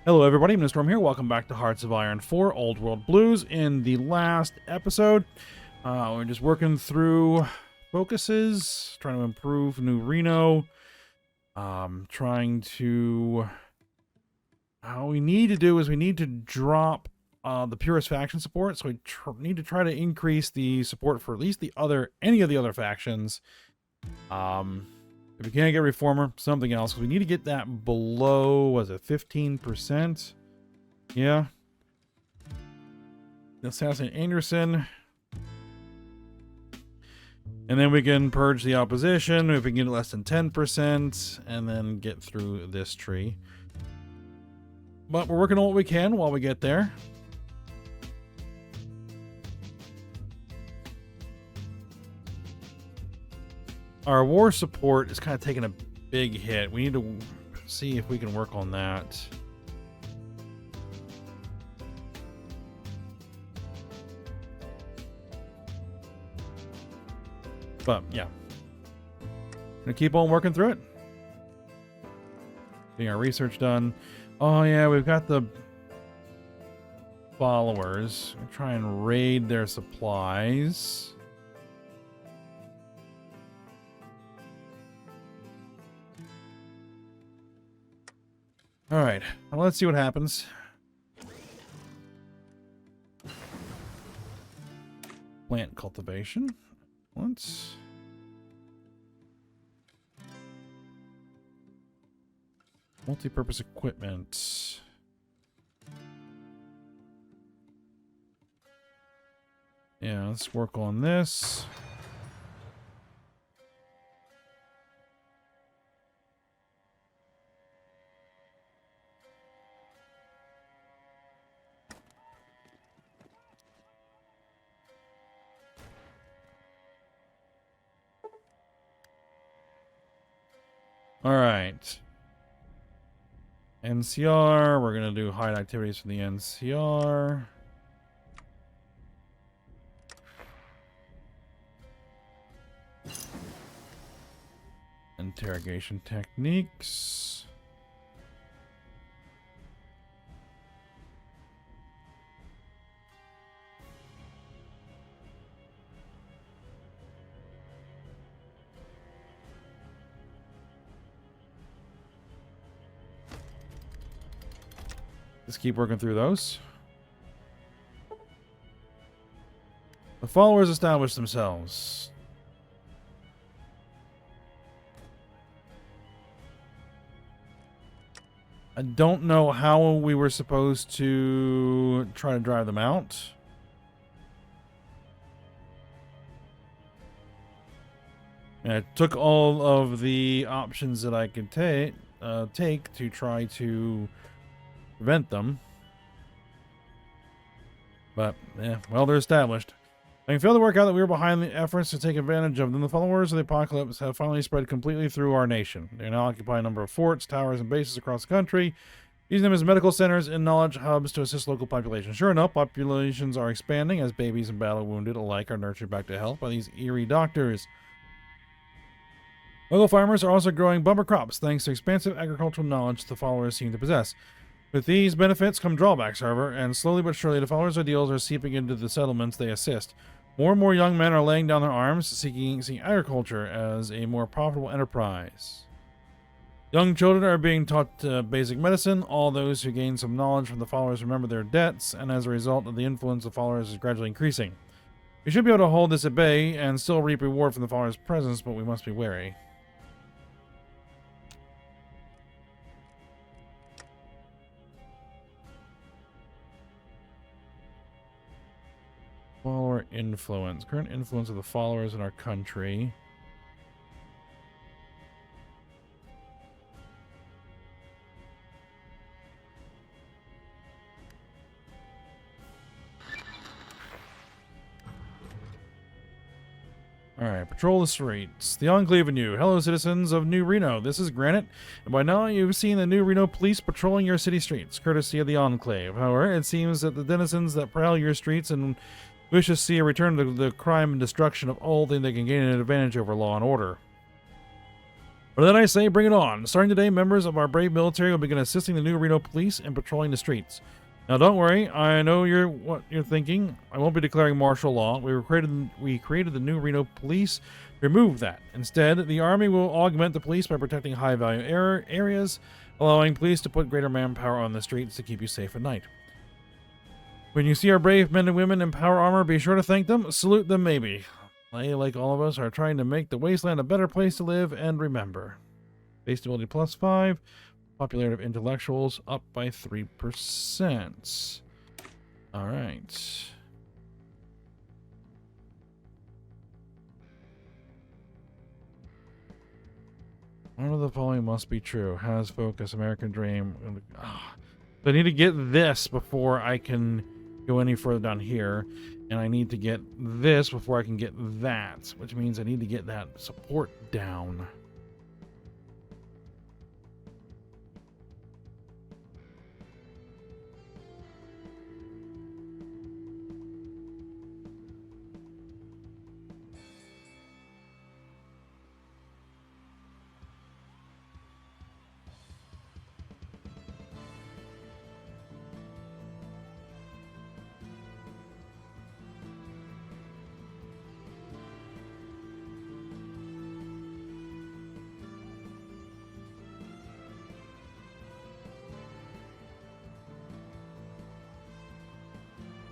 Hello everybody, Mr. Storm here. Welcome back to Hearts of Iron 4 Old World Blues. In the last episode, we're just working through focuses, trying to improve New Reno, trying to... What we need to do is we need to drop the Purist faction support, so we need to try to increase the support for at least any of the other factions. If we can't get Reformer, something else, because we need to get that below, was it 15%? Yeah. Assassin Anderson. And then we can purge the opposition if we can get less than 10%, and then get through this tree. But we're working on what we can while we get there. Our war support is kind of taking a big hit. We need to see if we can work on that. But, yeah. Gonna keep on working through it. Getting our research done. Oh, yeah, we've got the followers. We'll try and raid their supplies. Alright, well, let's see what happens. Plant cultivation. Let's... Multi-purpose equipment. Yeah, let's work on this. All right. NCR, we're going to do hide activities for the NCR. Interrogation techniques. Let's keep working through those. The followers establish themselves. I don't know how we were supposed to try to drive them out. And I took all of the options that I could take to try to prevent them. But, yeah, well, they're established. I can fail to work out that we were behind the efforts to take advantage of them. The followers of the apocalypse have finally spread completely through our nation. They now occupy a number of forts, towers, and bases across the country, using them as medical centers and knowledge hubs to assist local populations. Sure enough, populations are expanding as babies and battle wounded alike are nurtured back to health by these eerie doctors. Local farmers are also growing bumper crops thanks to expansive agricultural knowledge the followers seem to possess. With these benefits come drawbacks, however, and slowly but surely the followers' ideals are seeping into the settlements they assist. More and more young men are laying down their arms, seeking agriculture as a more profitable enterprise. Young children are being taught basic medicine. All those who gain some knowledge from the followers remember their debts, and as a result, the influence of followers is gradually increasing. We should be able to hold this at bay and still reap reward from the followers' presence, but we must be wary. Follower influence. Current influence of the followers in our country. Alright, patrol the streets. The Enclave and You. Hello, citizens of New Reno. This is Granite, and by now you've seen the New Reno police patrolling your city streets, courtesy of the Enclave. However, it seems that the denizens that prowl your streets and wish to see a return to the crime and destruction of all thing they can gain an advantage over law and order. Or then I say, bring it on. Starting today, members of our brave military will begin assisting the new Reno police in patrolling the streets. Now, don't worry. I know what you're thinking. I won't be declaring martial law. We created the new Reno police. Remove that. Instead, the army will augment the police by protecting high-value areas, allowing police to put greater manpower on the streets to keep you safe at night. When you see our brave men and women in power armor, be sure to thank them. Salute them, maybe. They, like all of us, are trying to make the wasteland a better place to live and remember. Base stability +5. Popularity of intellectuals up by 3%. All right. One of the following must be true. Has focus, American dream. I need to get this before I can go any further down here. And I need to get this before I can get that. Which means I need to get that support down.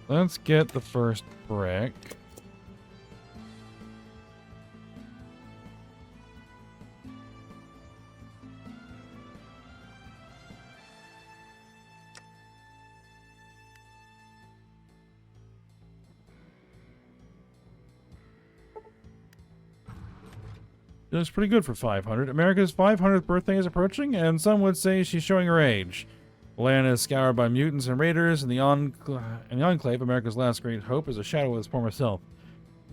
Let's get the first brick. It was pretty good for 500. America's 500th birthday is approaching, and some would say she's showing her age. The land is scoured by mutants and raiders, and the Enclave, America's last great hope, is a shadow of its former self.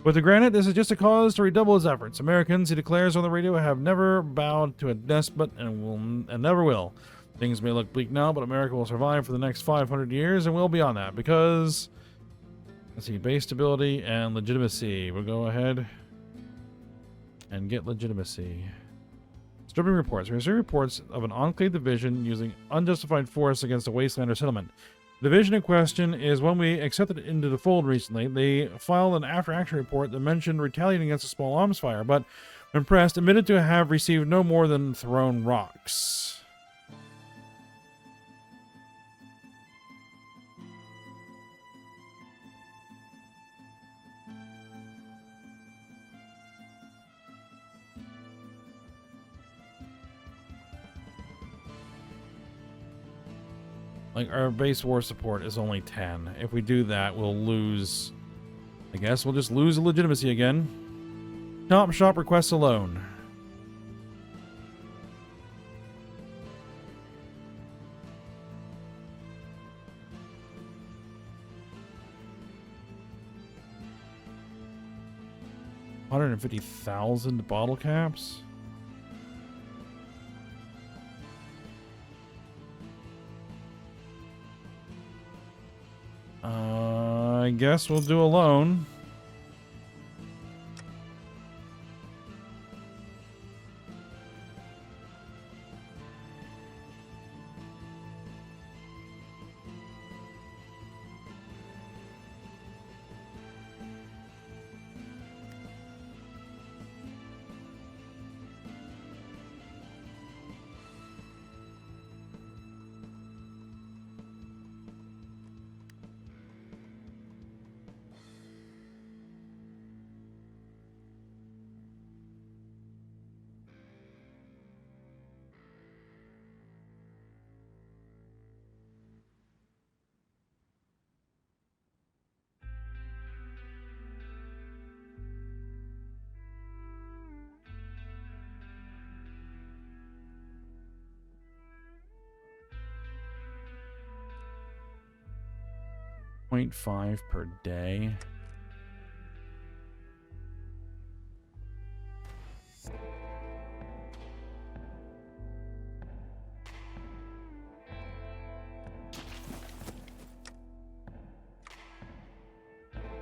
With the granite, this is just a cause to redouble his efforts. Americans, he declares on the radio, have never bowed to a despot and never will. Things may look bleak now, but America will survive for the next 500 years and well beyond that, because, let's see, base stability and legitimacy. We'll go ahead and get legitimacy. Disturbing reports. We receive reports of an Enclave division using unjustified force against a wasteland or settlement. The division in question is one we accepted into the fold recently. They filed an after-action report that mentioned retaliating against a small arms fire, but when pressed, admitted to have received no more than thrown rocks. Like, our base war support is only 10. If we do that, we'll lose... I guess we'll just lose the legitimacy again. Top shop requests alone. $150,000 bottle caps? I guess we'll do a loan. $0.5 per day.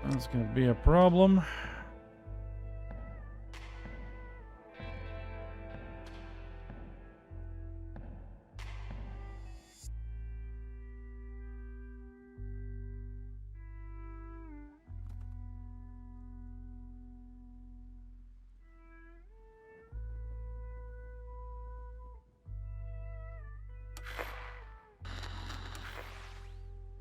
That's going to be a problem.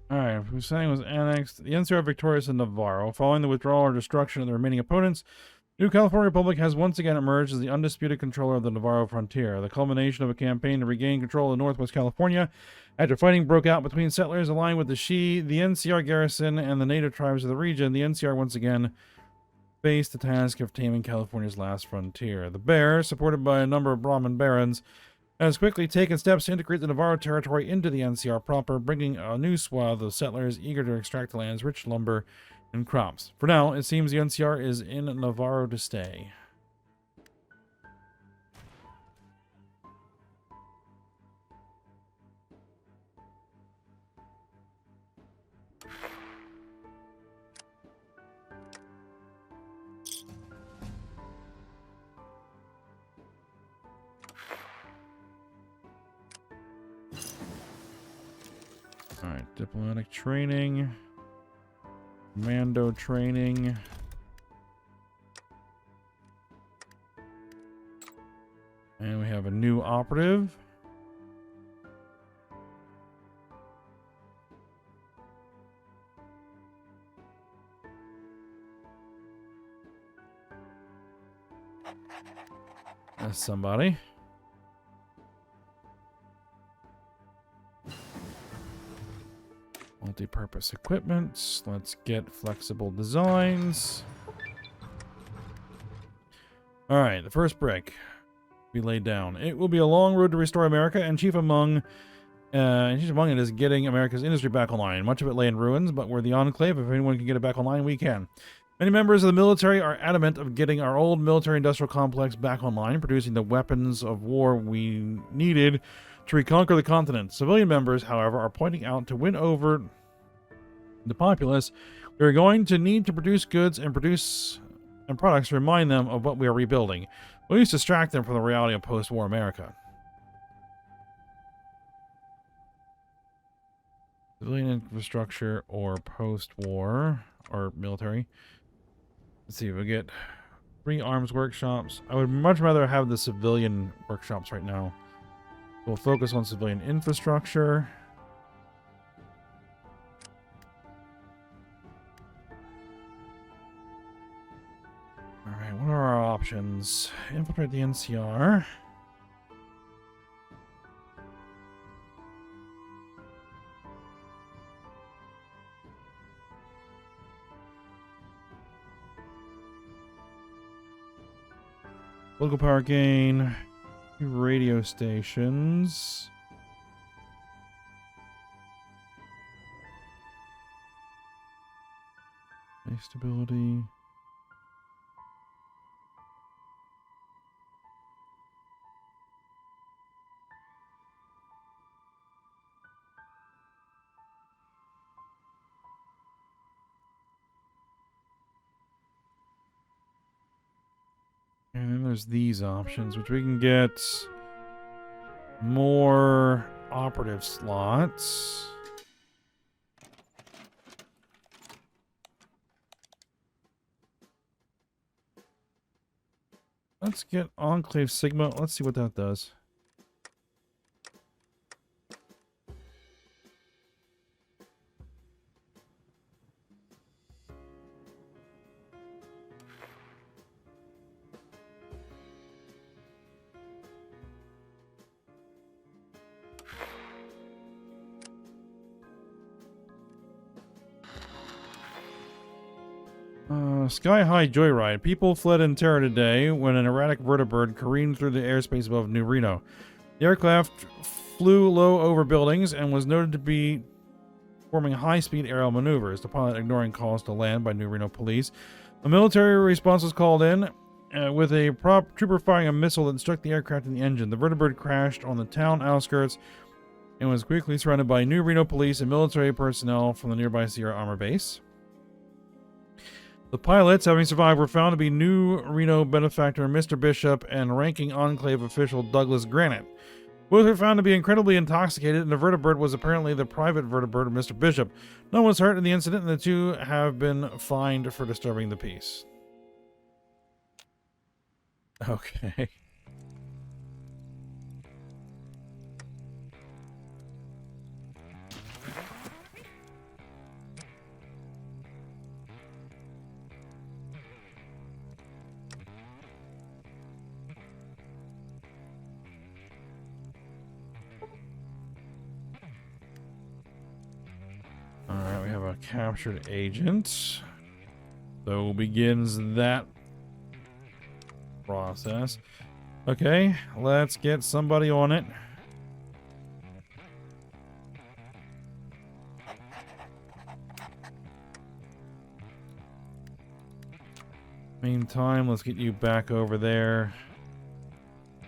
Alright, Fusang was annexed. The NCR victorious in Navarro. Following the withdrawal or destruction of the remaining opponents, New California Republic has once again emerged as the undisputed controller of the Navarro frontier, the culmination of a campaign to regain control of Northwest California after fighting broke out between settlers aligned with the Shi, the NCR garrison, and the native tribes of the region. The NCR once again faced the task of taming California's last frontier. The Bear, supported by a number of Brahmin barons, has quickly taken steps to integrate the Navarro territory into the NCR proper, bringing a new swath of settlers eager to extract the land's rich lumber and crops. For now, it seems the NCR is in Navarro to stay. Alright, diplomatic training. Commando training. And we have a new operative. That's somebody. Multi-purpose equipment. Let's get flexible designs. Alright, the first brick be laid down. It will be a long road to restore America, and chief among it is getting America's industry back online. Much of it lay in ruins, but we're the Enclave. If anyone can get it back online, we can. Many members of the military are adamant of getting our old military-industrial complex back online, producing the weapons of war we needed to reconquer the continent. Civilian members, however, are pointing out to win over the populace, we are going to need to produce goods and products to remind them of what we are rebuilding. We'll at least distract them from the reality of post-war America. Civilian infrastructure or post-war or military. Let's see if we get 3 arms workshops. I would much rather have the civilian workshops right now. We'll focus on civilian infrastructure. Alright, what are our options? Infiltrate the NCR. Local power gain. Radio stations. Base stability. And then there's these options, which we can get more operative slots. Let's get Enclave Sigma. Let's see what that does. Sky High Joyride. People fled in terror today when an erratic vertibird careened through the airspace above New Reno. The aircraft flew low over buildings and was noted to be performing high-speed aerial maneuvers, the pilot ignoring calls to land by New Reno police. A military response was called in with a trooper firing a missile that struck the aircraft in the engine. The vertibird crashed on the town outskirts and was quickly surrounded by New Reno police and military personnel from the nearby Sierra Armor Base. The pilots, having survived, were found to be New Reno benefactor Mr. Bishop and ranking Enclave official Douglas Granite. Both were found to be incredibly intoxicated, and the vertibird was apparently the private vertibird of Mr. Bishop. No one was hurt in the incident, and the two have been fined for disturbing the peace. Okay. a captured agent. So begins that process. Okay, let's get somebody on it. Meantime, let's get you back over there.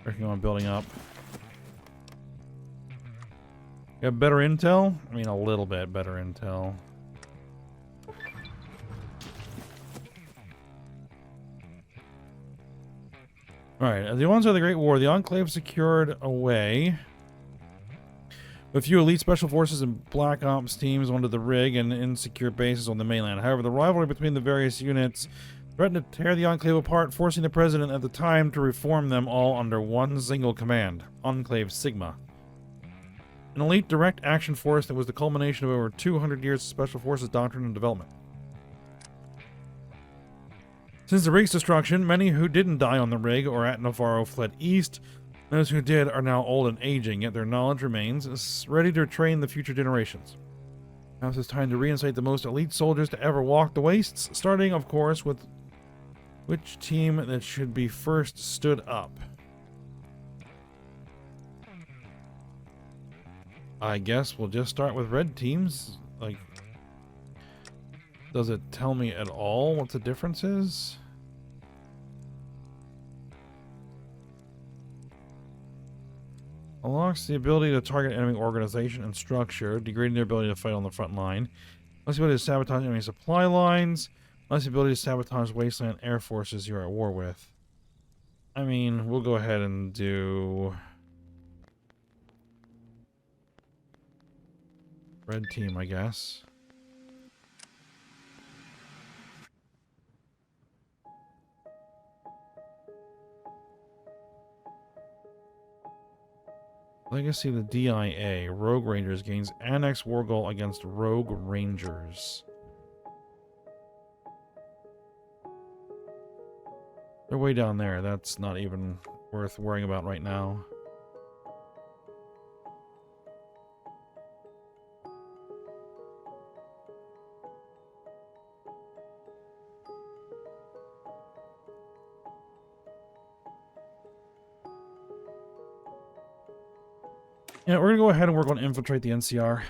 Working on building up. Got better intel? I mean, a little bit better intel. Alright, at the onset of the Great War, the Enclave secured away. A few elite special forces and black ops teams onto the rig and insecure bases on the mainland. However, the rivalry between the various units threatened to tear the Enclave apart, forcing the president at the time to reform them all under one single command, Enclave Sigma. An elite direct action force that was the culmination of over 200 years of special forces doctrine and development. Since the rig's destruction, many who didn't die on the rig or at Navarro fled east. Those who did are now old and aging, yet their knowledge remains, ready to train the future generations. Now it's time to reinstate the most elite soldiers to ever walk the wastes, starting, of course, with which team that should be first stood up. I guess we'll just start with red teams. Like, does it tell me at all what the difference is? Unlocks the ability to target enemy organization and structure, degrading their ability to fight on the front line. Unless the ability to sabotage enemy supply lines. Unless the ability to sabotage wasteland air forces you're at war with. I mean, we'll go ahead and do red team, I guess. Legacy of the DIA. Rogue Rangers gains Annex War Goal against Rogue Rangers. They're way down there. That's not even worth worrying about right now. Yeah, we're gonna go ahead and work on infiltrate the NCR.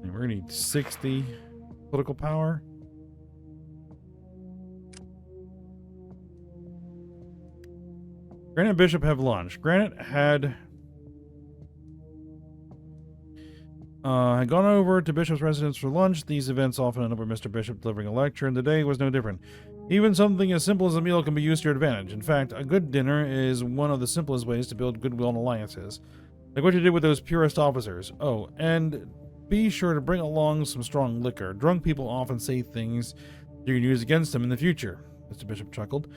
And we're gonna need 60 political power. Granite and Bishop have lunch. Granite had gone over to Bishop's residence for lunch. These events often end up with Mr. Bishop delivering a lecture, and today was no different. Even something as simple as a meal can be used to your advantage. In fact, a good dinner is one of the simplest ways to build goodwill and alliances. Like what you did with those Purist officers. Oh, and be sure to bring along some strong liquor. Drunk people often say things you can use against them in the future. Mr. Bishop chuckled.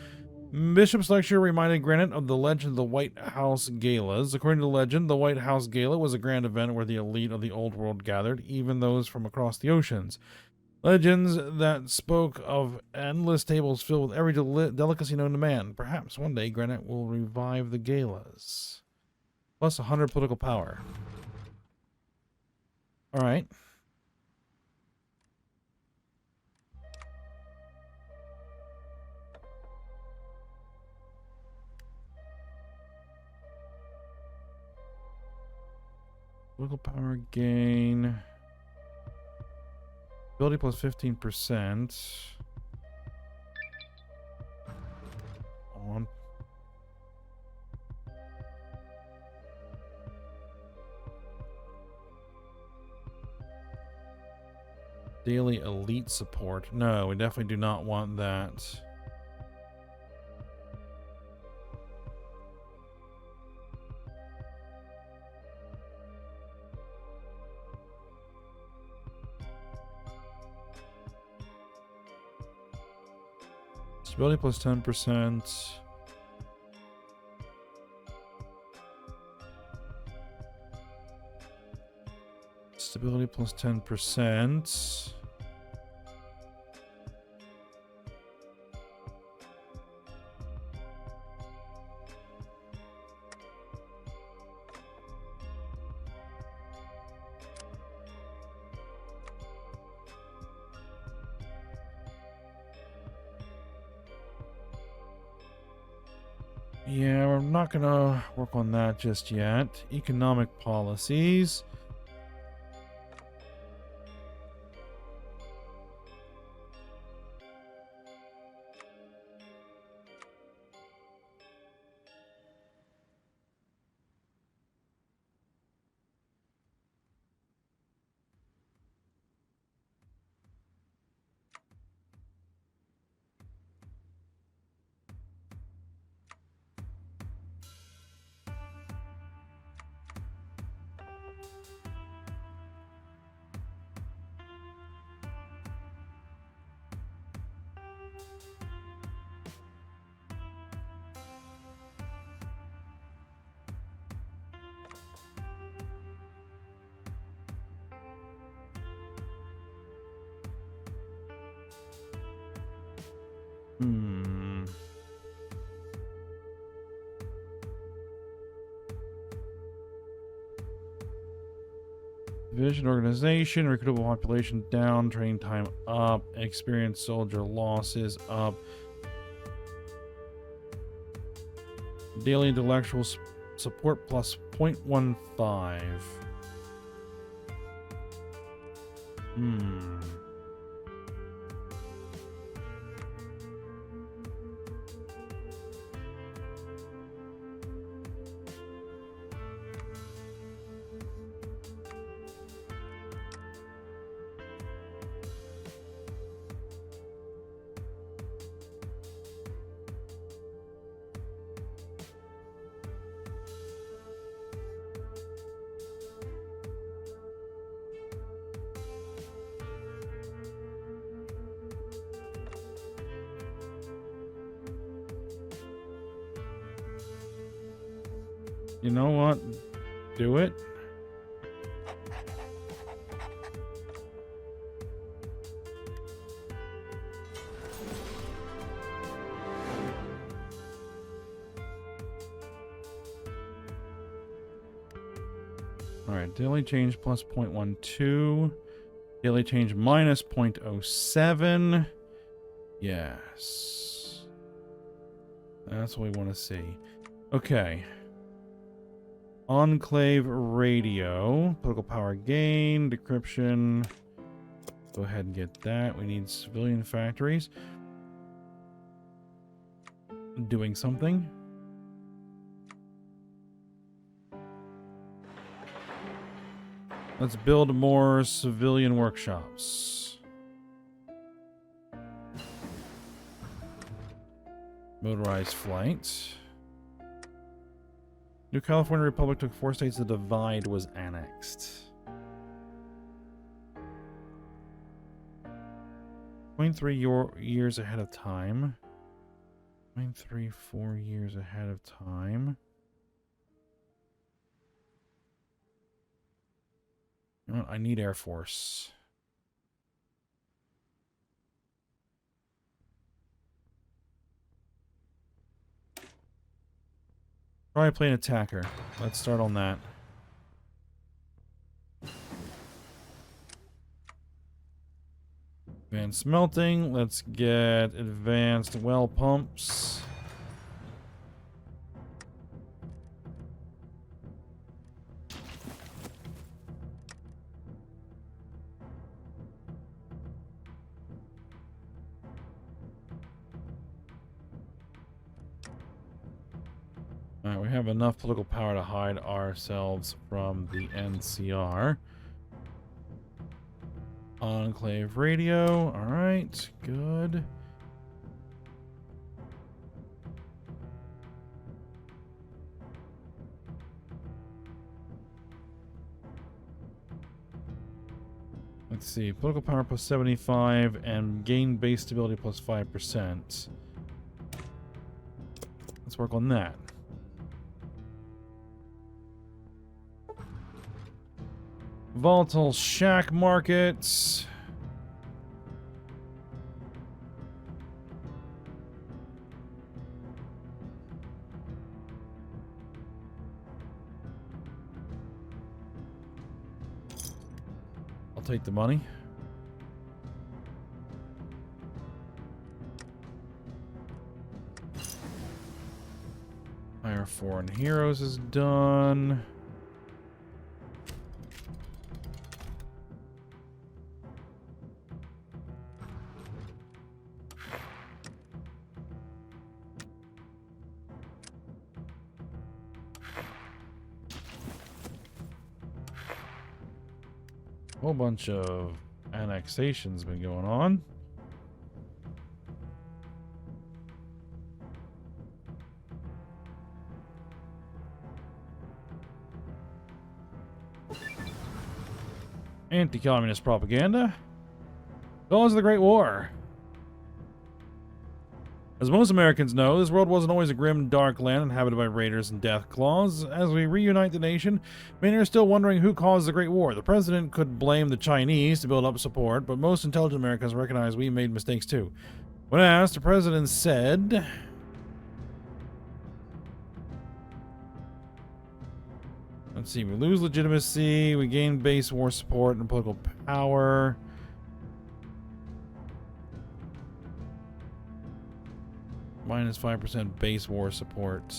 Bishop's lecture reminded Granite of the legend of the White House Galas. According to the legend, the White House Gala was a grand event where the elite of the old world gathered, even those from across the oceans. Legends that spoke of endless tables filled with every delicacy known to man. Perhaps one day Granite will revive the galas. Plus 100 political power. Alright. Political power gain. Ability plus 15%. On. Daily elite support. No, we definitely do not want that. Stability plus 10%. Stability plus 10%. Yeah, we're not gonna work on that just yet. Economic policies. Division organization, recruitable population down, training time up, experienced soldier losses up. Daily intellectual support plus 0.15. You know what? Do it. Alright, daily change plus 0.12. Daily change minus 0.07. Yes. That's what we want to see. Okay. Enclave radio. Political power gain. Decryption. Go ahead and get that. We need civilian factories. Doing something. Let's build more civilian workshops. Motorized flight. New California Republic took 4 states. The divide was annexed. 0.3 years ahead of time. 0.34 years ahead of time. You know what? I need Air Force. Probably play an attacker. Let's start on that. Advanced smelting. Let's get advanced well pumps. Alright, we have enough political power to hide ourselves from the NCR. Enclave radio. Alright, good. Let's see. Political power plus 75 and gain base stability plus 5%. Let's work on that. Volatile shack markets. I'll take the money. Hire foreign heroes is done. Whole bunch of annexations been going on. Anti-communist propaganda. Cause of the Great War. As most Americans know, this world wasn't always a grim, dark land inhabited by raiders and death claws. As we reunite the nation, many are still wondering who caused the Great War. The president could blame the Chinese to build up support, but most intelligent Americans recognize we made mistakes too. When asked, the president said, let's see, we lose legitimacy, we gain base war support and political power. Minus 5% base war support.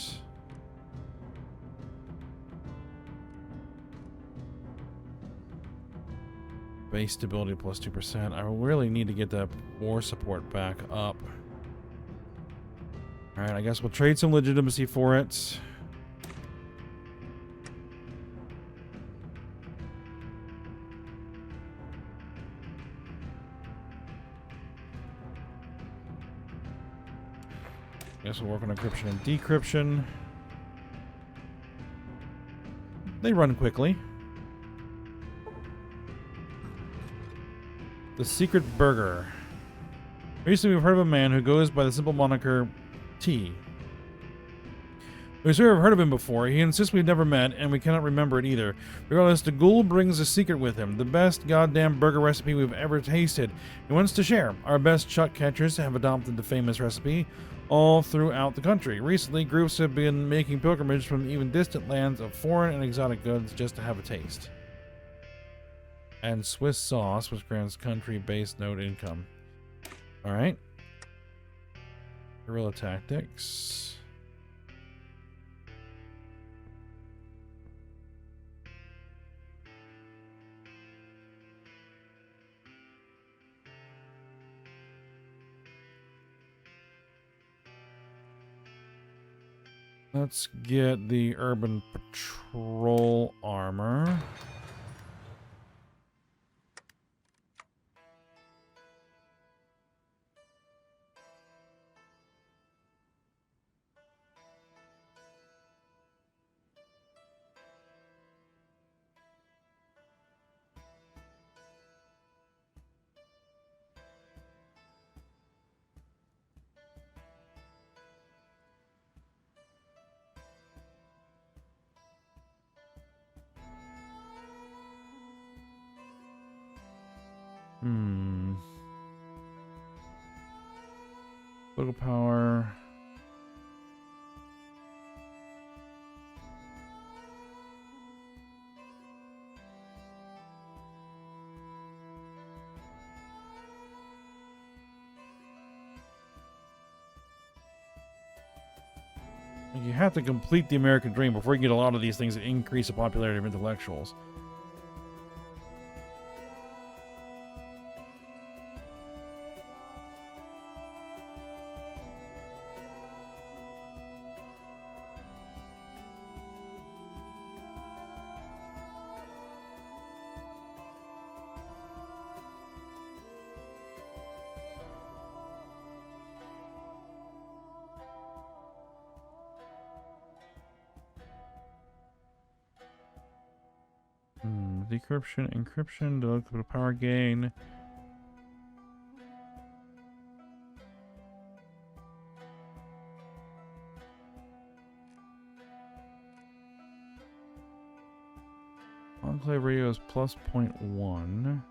Base stability plus 2%. I really need to get that war support back up. Alright, I guess we'll trade some legitimacy for it. Guess we'll work on encryption and decryption. They run quickly. The Secret Burger. Recently, we've heard of a man who goes by the simple moniker T. We sure have heard of him before. He insists we've never met, and we cannot remember it either. Regardless, the ghoul brings a secret with him. The best goddamn burger recipe we've ever tasted. He wants to share. Our best chuck catchers have adopted the famous recipe all throughout the country. Recently, groups have been making pilgrimage from even distant lands of foreign and exotic goods just to have a taste. And Swiss sauce, which grants country-based node income. Alright. Guerrilla tactics. Let's get the urban patrol armor. Political power. You have to complete the American dream before you get a lot of these things that increase the popularity of intellectuals. Decryption, encryption, develop power gain. Enclave radio is plus 0.1.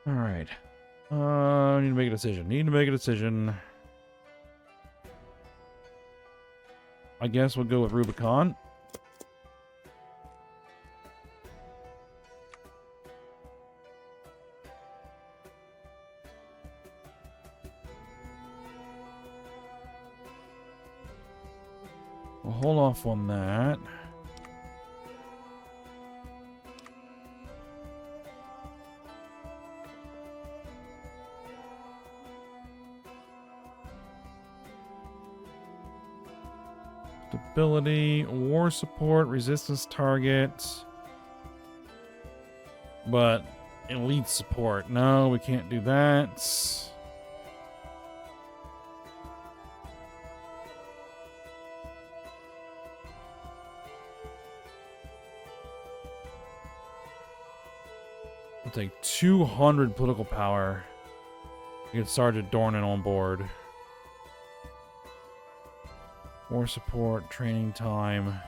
All right. I need to make a decision. I guess we'll go with Rubicon. We'll hold off on that. Ability, war support, resistance target. But elite support. No, we can't do that. We'll take 200 political power to get Sergeant Dornan on board. War support, training time.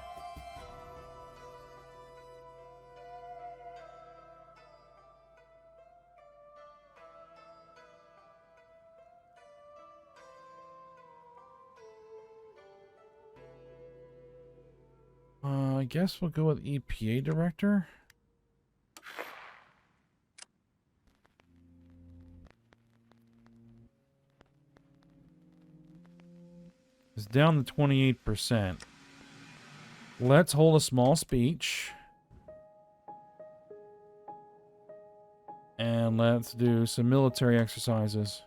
I guess we'll go with EPA director. It's down to 28%. Let's hold a small speech. And let's do some military exercises.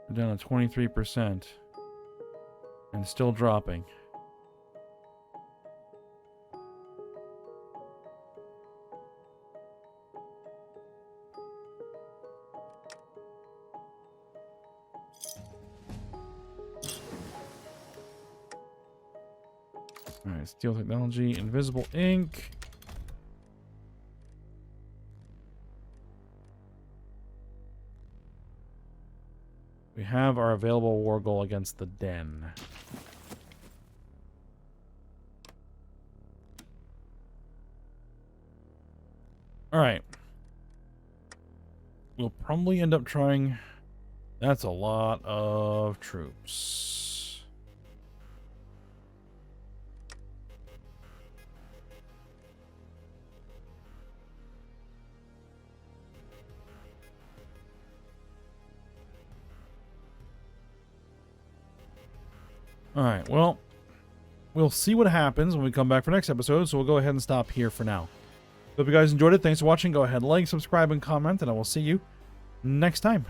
We're down to 23%. And still dropping. Alright, steel technology, invisible ink. We have our available war goal against the Den. Alright. We'll probably end up trying... That's a lot of troops. Alright, well, we'll see what happens when we come back for next episode, so we'll go ahead and stop here for now. Hope you guys enjoyed it. Thanks for watching. Go ahead, like, subscribe, and comment, and I will see you next time.